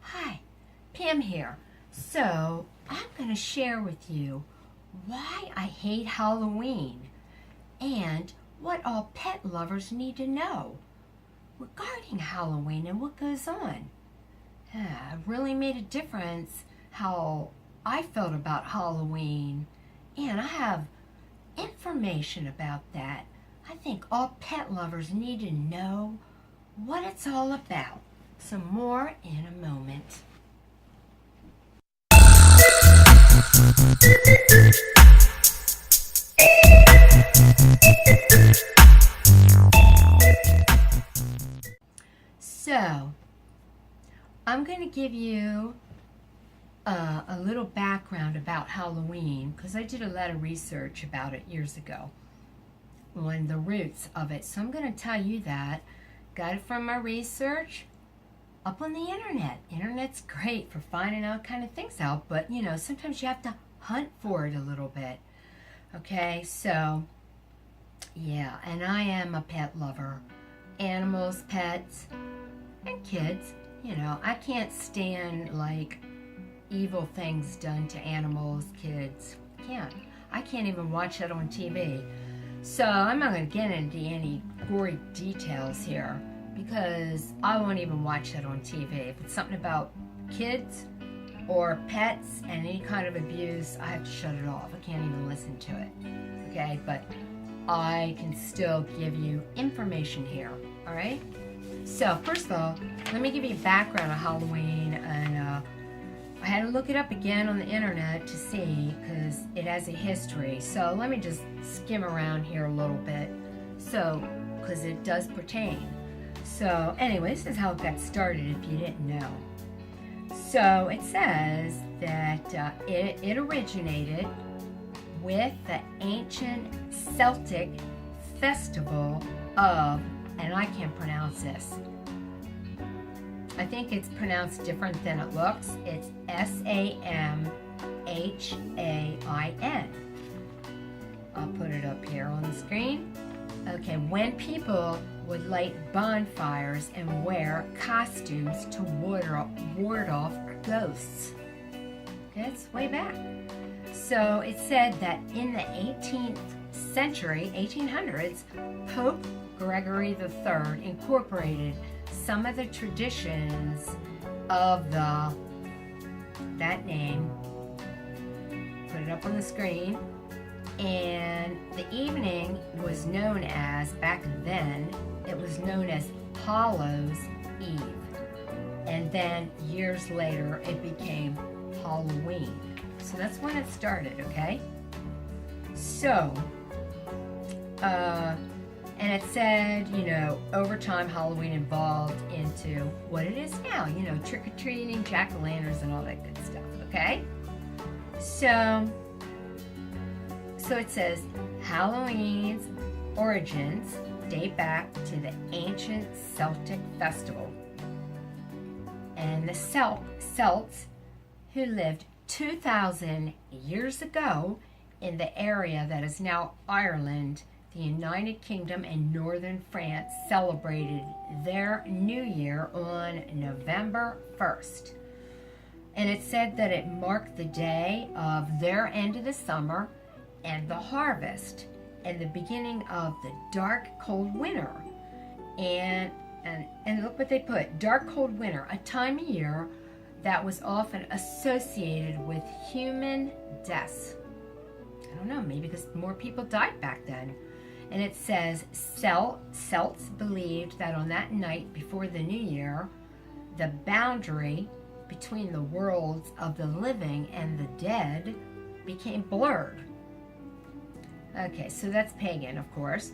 Hi, Pam here. So, I'm going to share with you why I hate Halloween and what all pet lovers need to know regarding Halloween and what goes on. It really made a difference how I felt about Halloween, and I have information about that. I think all pet lovers need to know what it's all about. So more in a moment. So, I'm going to give you a little background about Halloween because I did a lot of research about it years ago on the roots of it. So I'm going to tell you that. Got it from my research up on the internet. Internet's great for finding out kind of things out, but you know, sometimes you have to hunt for it a little bit. Okay, so yeah, and I am a pet lover. Animals, pets, and kids. You know, I can't stand like evil things done to animals, kids. I can't even watch that on TV. So I'm not going to get into any gory details here because I won't even watch that on TV. If it's something about kids or pets and any kind of abuse, I have to shut it off. I can't even listen to it. Okay, but I can still give you information here. All right? So first of all, let me give you a background of Halloween, and I had to look it up again on the internet to see because it has a history. So let me just skim around here a little bit, so because it does pertain. So anyway, this is how it got started if you didn't know. So it says that it originated with the ancient Celtic festival of, and I can't pronounce this. I think it's pronounced different than it looks. It's Samhain. I'll put it up here on the screen. Okay, when people would light bonfires and wear costumes to ward off ghosts. Okay, it's way back. So it said that in the 18th century, 1800s, Pope Gregory III incorporated some of the traditions of that name, put it up on the screen, and the evening was known as, back then, it was known as Hallows Eve, and then years later it became Halloween. So that's when it started, okay? So, and it said, you know, over time Halloween evolved into what it is now, you know, trick-or-treating, jack-o'-lanterns, and all that good stuff, okay? So it says Halloween's origins date back to the ancient Celtic festival. And the Celts who lived 2,000 years ago in the area that is now Ireland, the United Kingdom, and northern France celebrated their New Year on November 1st. And it said that it marked the day of their end of the summer and the harvest and the beginning of the dark, cold winter. And look what they put, dark, cold winter, a time of year that was often associated with human deaths. I don't know, maybe because more people died back then. And it says Celts believed that on that night before the new year, the boundary between the worlds of the living and the dead became blurred. Okay, so that's pagan, of course.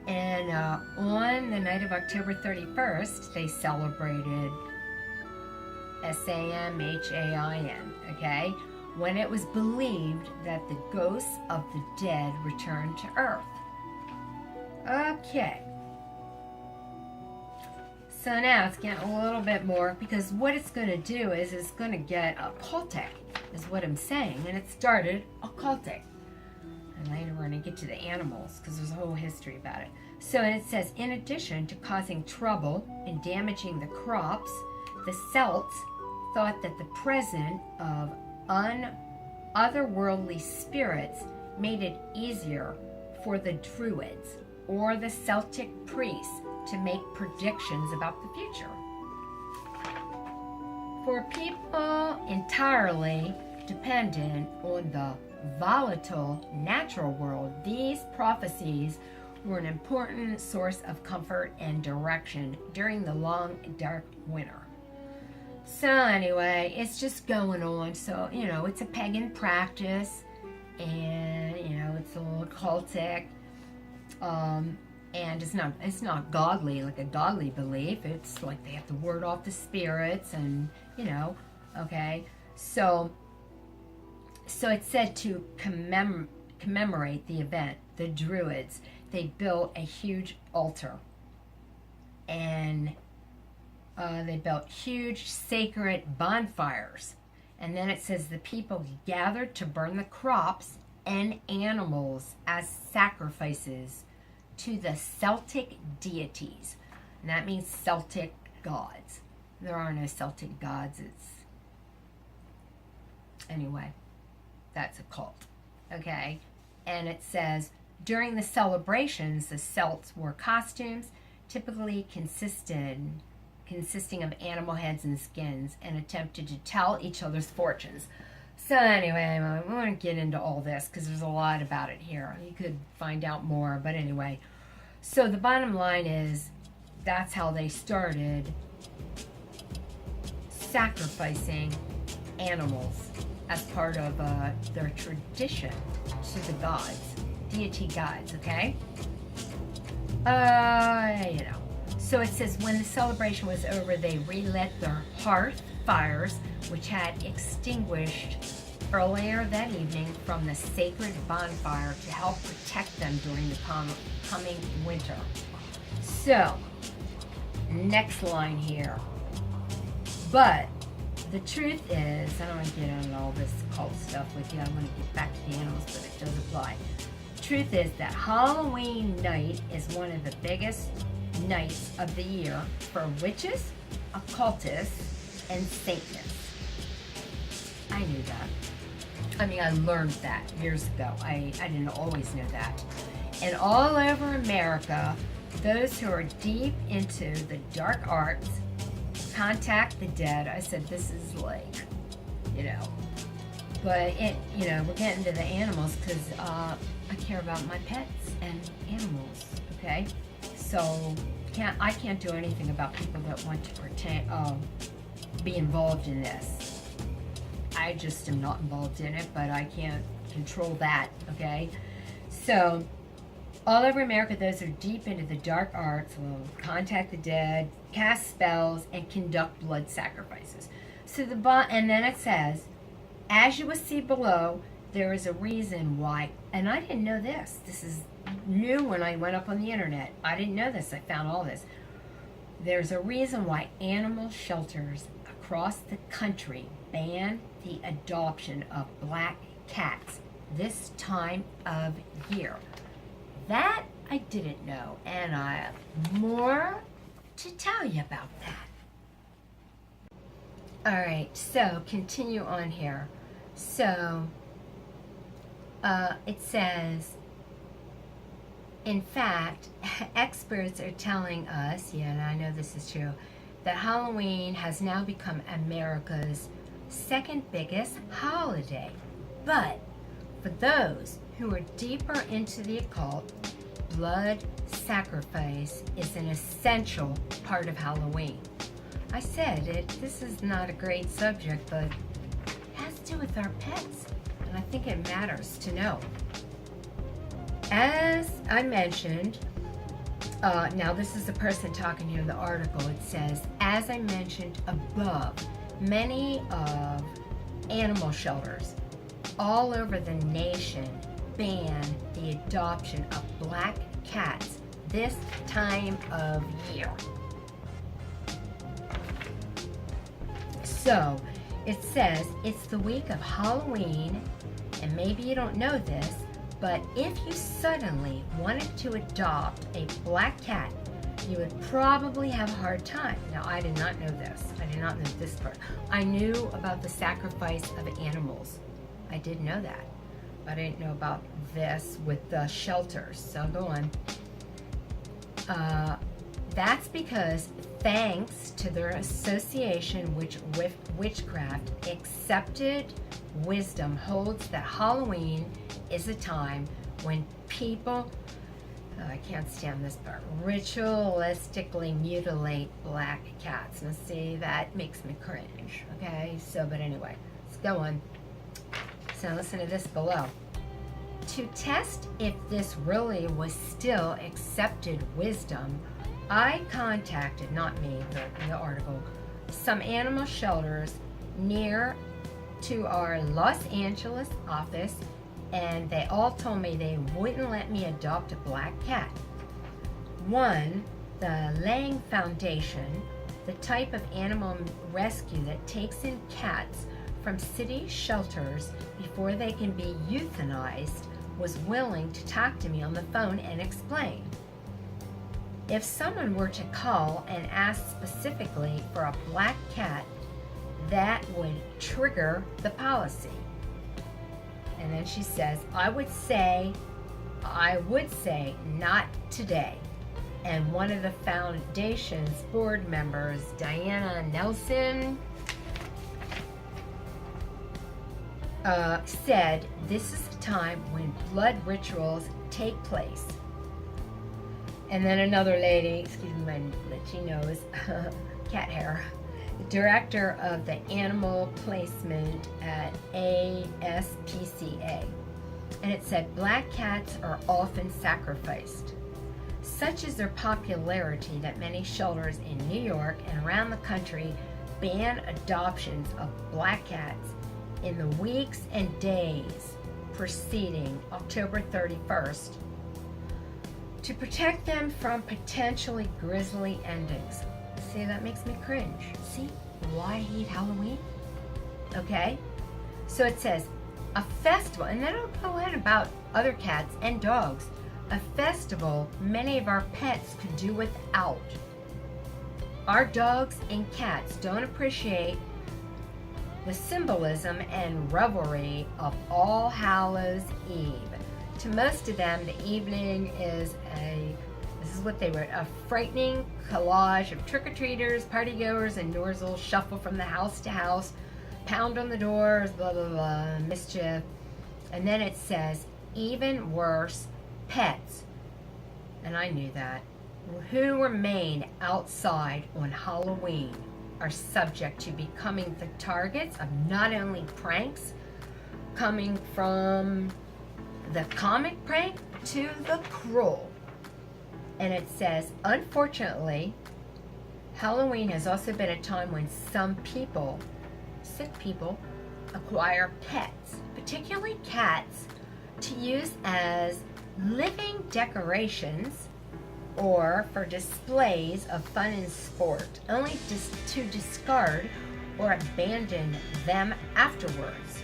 And on the night of October 31st, they celebrated Samhain, okay? When it was believed that the ghosts of the dead returned to Earth. Okay. So now it's getting a little bit more, because what it's going to do is it's going to get occultic. is what I'm saying. And it started occultic. And later we're going to get to the animals because there's a whole history about it. So and it says, in addition to causing trouble and damaging the crops, the Celts thought that the presence of otherworldly spirits made it easier for the Druids or the Celtic priests to make predictions about the future. For people entirely dependent on the volatile natural world, these prophecies were an important source of comfort and direction during the long, dark winter. So anyway, it's just going on. So, it's a pagan practice, and, it's a little occultic, and it's not godly, like a godly belief. It's like they have to ward off the spirits, and, okay. So it said to commemorate the event, the Druids, they built a huge altar, and they built huge sacred bonfires. And then it says the people gathered to burn the crops and animals as sacrifices to the Celtic deities. And that means Celtic gods. There are no Celtic gods. Anyway, that's a cult. Okay? And it says, during the celebrations, the Celts wore costumes typically consisting of animal heads and skins, and attempted to tell each other's fortunes. So anyway, we want to get into all this because there's a lot about it here. You could find out more, but anyway. So the bottom line is, that's how they started sacrificing animals as part of their tradition to the gods, deity gods, okay? So it says, when the celebration was over, they relit their hearth fires, which had extinguished earlier that evening, from the sacred bonfire to help protect them during the coming winter. So, next line here. But the truth is, I don't want to get into all this cult stuff with you. I want to get back to the animals, but it does apply. The truth is that Halloween night is one of the biggest nights of the year for witches, occultists, and Satanists. I knew that. I mean, I learned that years ago. I didn't always know that. And all over America, those who are deep into the dark arts contact the dead. I said, this is like, but we're getting to the animals because I care about my pets and animals, okay? So I can't do anything about people that want to be involved in this. I just am not involved in it, but I can't control that, okay? So all over America, those who are deep into the dark arts will contact the dead, cast spells, and conduct blood sacrifices. So and then it says, as you will see below, there is a reason why, and I didn't know this. This is new when I went up on the internet. I didn't know this. I found all this. There's a reason why animal shelters across the country ban the adoption of black cats this time of year. That I didn't know, and I have more to tell you about that. All right, so continue on here. So it says, in fact, experts are telling us, and I know this is true, that Halloween has now become America's second biggest holiday. But for those who are deeper into the occult, blood sacrifice is an essential part of Halloween. I said it, this is not a great subject, but it has to do with our pets, and I think it matters to know. As I mentioned, now this is the person talking here in the article, it says, as I mentioned above, many of animal shelters all over the nation ban the adoption of black cats this time of year. So It says it's the week of Halloween, and maybe you don't know this, but if you suddenly wanted to adopt a black cat, you would probably have a hard time. Now, I did not know this. I did not know this part. I knew about the sacrifice of animals. I did know that. But I didn't know about this with the shelters. So go on. That's because thanks to their association with witchcraft, accepted wisdom holds that Halloween is a time when people, I can't stand this part, ritualistically mutilate black cats. Now see, that makes me cringe, okay? So, but anyway, let's go on. So listen to this below. To test if this really was still accepted wisdom, I contacted, not me, the article, some animal shelters near to our Los Angeles office, and they all told me they wouldn't let me adopt a black cat. One, the Lang Foundation, the type of animal rescue that takes in cats from city shelters before they can be euthanized, was willing to talk to me on the phone and explain. If someone were to call and ask specifically for a black cat, that would trigger the policy. And then she says, I would say, not today. And one of the foundation's board members, Diana Nelson, said this is the time when blood rituals take place. And then another lady, excuse me, my itchy nose, cat hair, director of the animal placement at ASPCA. And it said black cats are often sacrificed. Such is their popularity that many shelters in New York and around the country ban adoptions of black cats in the weeks and days preceding October 31st to protect them from potentially grisly endings. See, that makes me cringe. See why I hate Halloween? Okay? So it says, a festival, and then it'll go ahead about other cats and dogs. A festival many of our pets could do without. Our dogs and cats don't appreciate the symbolism and revelry of All Hallows Eve. To most of them, the evening is this is what they wrote, a frightening collage of trick-or-treaters, partygoers, and norzels shuffle from the house to house, pound on the doors, blah, blah, blah, mischief. And then it says, even worse, pets, and I knew that, who remain outside on Halloween are subject to becoming the targets of not only pranks coming from the comic prank to the cruel. And it says, unfortunately, Halloween has also been a time when some people, sick people, acquire pets, particularly cats, to use as living decorations or for displays of fun and sport, only to discard or abandon them afterwards.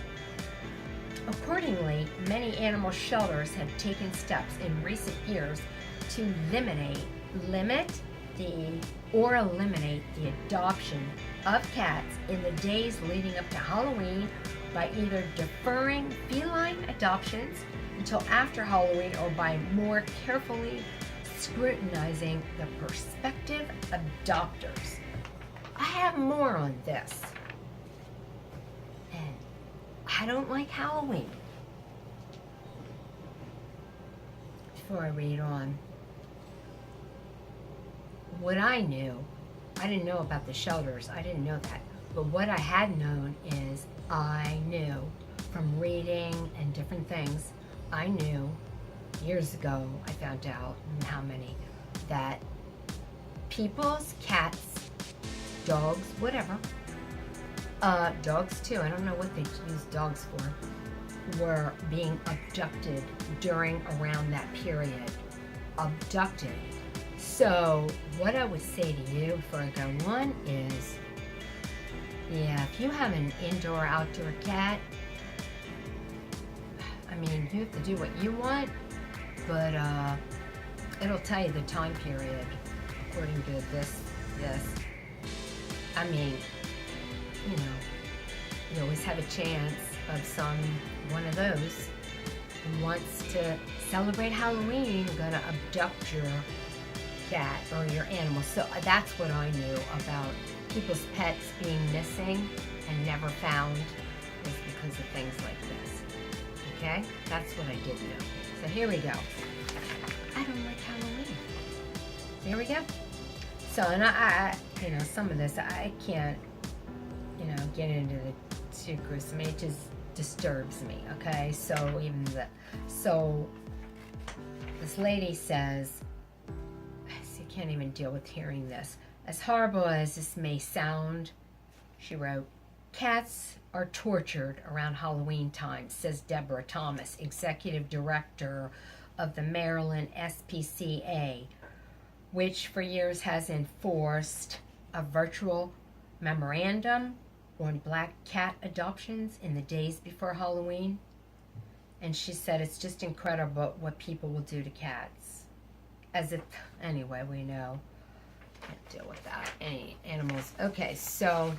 Accordingly, many animal shelters have taken steps in recent years to eliminate the adoption of cats in the days leading up to Halloween by either deferring feline adoptions until after Halloween or by more carefully scrutinizing the prospective adopters. I have more on this. And I don't like Halloween. Before I read on, what I knew, I didn't know about the shelters, I didn't know that. But what I had known is I knew from reading and different things, I knew years ago, I found out how many, that people's cats, dogs, whatever, dogs too, I don't know what they use dogs for, were being abducted around that period. Abducted. So what I would say to you before I go on is, Yeah, if you have an indoor-outdoor cat, I mean, you have to do what you want, but it'll tell you the time period according to this. I mean, you know, you always have a chance of one of those who wants to celebrate Halloween, gonna abduct your cat or your animal. So that's what I knew about people's pets being missing and never found, is because of things like this. Okay? That's what I did know. So here we go. I don't like Halloween. There we go. So, and I you know, some of this, I can't, you know, get into the too gruesome. It just disturbs me, okay? So this lady says, I can't even deal with hearing this. As horrible as this may sound, she wrote, cats are tortured around Halloween time, says Deborah Thomas, executive director of the Maryland SPCA, which for years has enforced a virtual memorandum on black cat adoptions in the days before Halloween. And she said it's just incredible what people will do to cats. As if, anyway, we know. Can't deal with that. Any animals. Okay, so,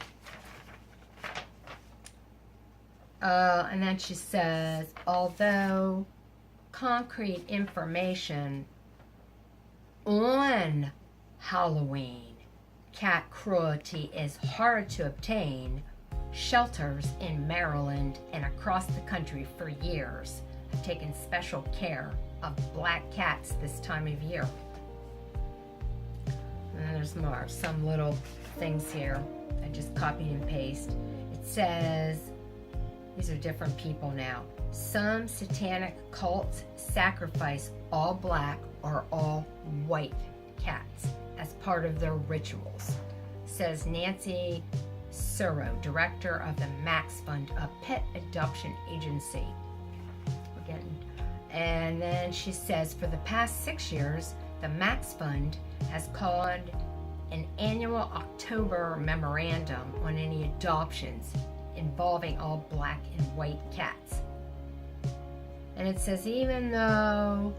and then she says, although concrete information on Halloween cat cruelty is hard to obtain, shelters in Maryland and across the country for years have taken special care of black cats this time of year. And there's more, some little things here I just copied and pasted. It says, these are different people now. Some satanic cults sacrifice all black or all white cats as part of their rituals, says Nancy Suro, director of the Max Fund, a pet adoption agency. And then she says, for the past 6 years, the Max Fund has called an annual October memorandum on any adoptions involving all black and white cats. And it says, even though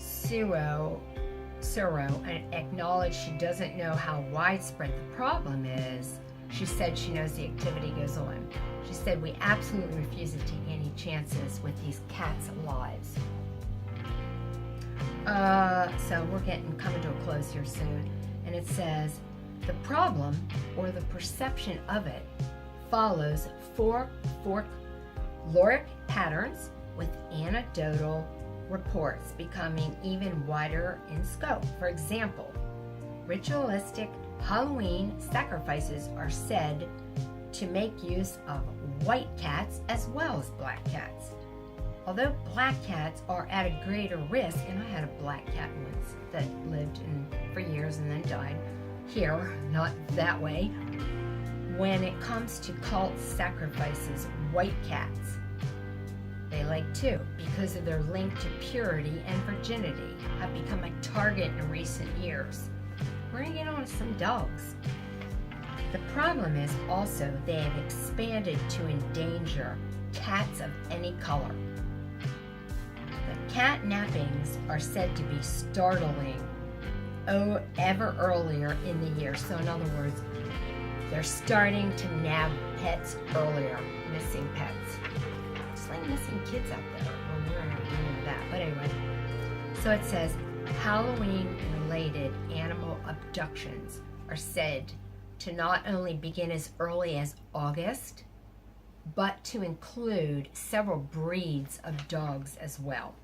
Suro acknowledged she doesn't know how widespread the problem is, she said she knows the activity goes on. She said, we absolutely refuse to take any chances with these cats' lives. So we're coming to a close here soon. And it says, the problem, or the perception of it, follows folkloric patterns with anecdotal reports becoming even wider in scope. For example, ritualistic Halloween sacrifices are said to make use of white cats as well as black cats. Although black cats are at a greater risk, and I had a black cat once that lived for years and then died here, not that way. When it comes to cult sacrifices, white cats, they like too, because of their link to purity and virginity, have become a target in recent years. We're going to get on to some dogs. The problem is also they have expanded to endanger cats of any color. The cat nappings are said to be startling ever earlier in the year. So in other words, they're starting to nab pets earlier, missing pets. Just like missing kids out there. Well, we're not doing that. But anyway, so it says, Halloween-related animal abductions are said to not only begin as early as August, but to include several breeds of dogs as well.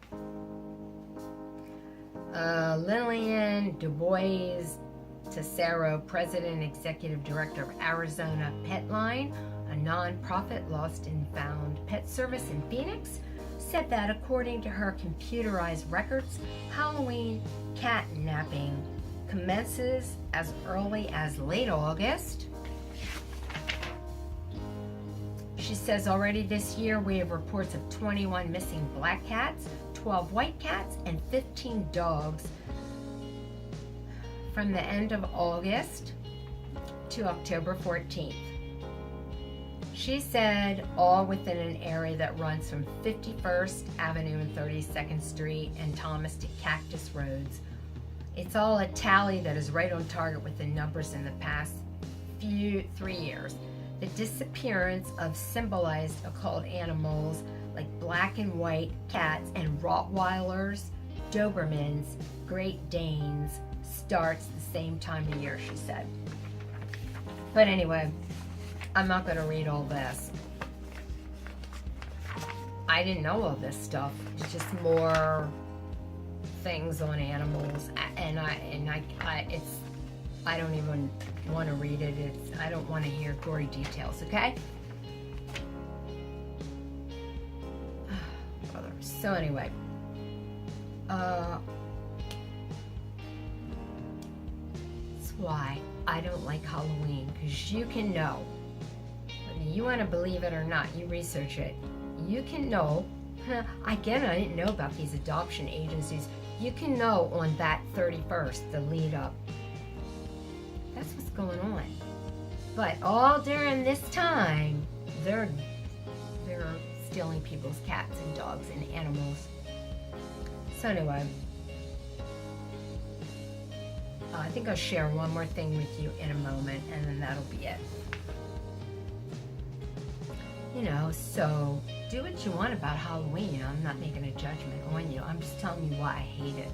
Lillian DuBois Tesoro, President and Executive Director of Arizona Petline, a nonprofit lost and found pet service in Phoenix, said that according to her computerized records, Halloween cat napping commences as early as late August. She says already this year we have reports of 21 missing black cats, 12 white cats, and 15 dogs from the end of August to October 14th. She said all within an area that runs from 51st Avenue and 32nd Street and Thomas to Cactus Roads. It's all a tally that is right on target with the numbers in the past 3 years. The disappearance of symbolized occult animals like black and white cats and Rottweilers, Dobermans, Great Danes starts the same time of year, she said. But anyway, I'm not going to read all this. I didn't know all this stuff. It's just more things on animals, and I don't even want to read it. I don't want to hear gory details. Okay. So anyway, that's why I don't like Halloween, because you can know. You want to believe it or not, you research it. You can know, again, I didn't know about these adoption agencies. You can know on that 31st, the lead up. That's what's going on. But all during this time, they're stealing people's cats and dogs and animals. So anyway, I think I'll share one more thing with you in a moment, and then that'll be it. You know, so do what you want about Halloween. I'm not making a judgment on you. I'm just telling you why I hate it.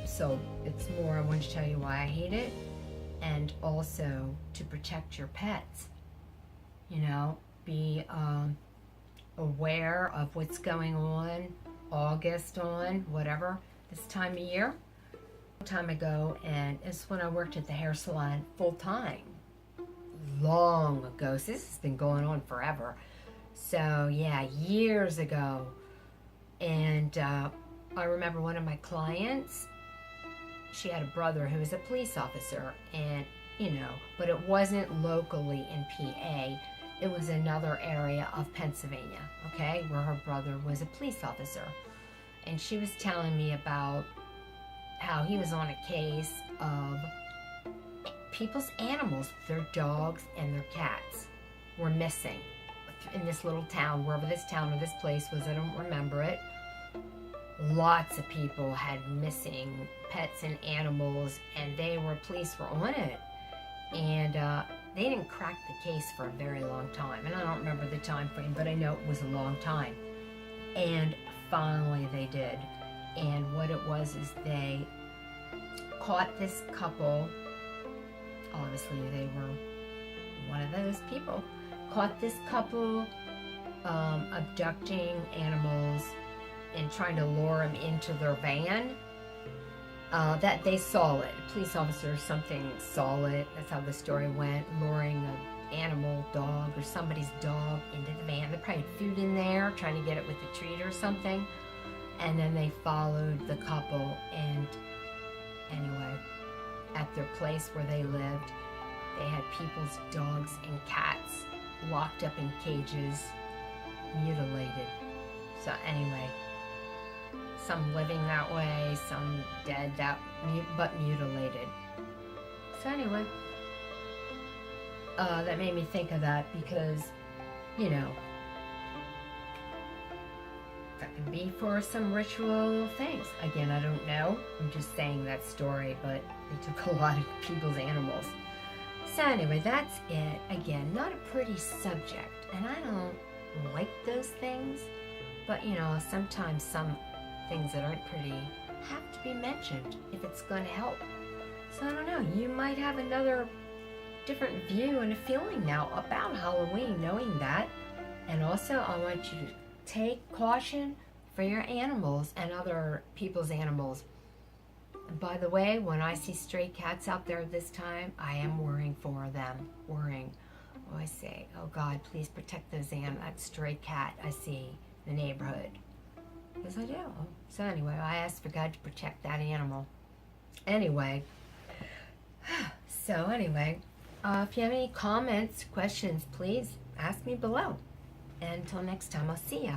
So it's more, I want to tell you why I hate it, and also to protect your pets. You know, be aware of what's going on, August on, whatever, this time of year. A long time ago, and it's when I worked at the hair salon full time. Long ago, so this has been going on forever. So yeah, years ago. And I remember one of my clients, she had a brother who was a police officer, and you know, but it wasn't locally in PA. It was another area of Pennsylvania, okay, where her brother was a police officer. And she was telling me about how he was on a case of people's animals, their dogs and their cats, were missing in this little town, wherever this town or this place was, I don't remember it. Lots of people had missing pets and animals, and police were on it. And they didn't crack the case for a very long time. And I don't remember the time frame, but I know it was a long time. And finally they did. And what it was is they caught this couple. Obviously they were one of those people. Caught this couple abducting animals and trying to lure them into their van. That they saw it. A police officer or something saw it. That's how the story went. Luring an animal, dog, or somebody's dog into the van. They probably had food in there, trying to get it with a treat or something. And then they followed the couple, and anyway, at their place where they lived, they had people's dogs and cats locked up in cages, mutilated. So anyway, some living that way, some dead but mutilated. So anyway, that made me think of that, because, you know, that can be for some ritual things. Again, I don't know. I'm just saying that story, but they took a lot of people's animals. So anyway, that's it. Again, not a pretty subject, and I don't like those things, but you know, sometimes some things that aren't pretty have to be mentioned if it's going to help. So I don't know, you might have another different view and a feeling now about Halloween, knowing that. And also, I want you to take caution for your animals and other people's animals. And by the way, when I see stray cats out there this time, I am worrying for them. Worrying. Oh, I say, oh God, please protect that stray cat I see in the neighborhood. Because I do. So anyway, I ask for God to protect that animal. Anyway. So anyway, if you have any comments, questions, please ask me below. And until next time, I'll see ya.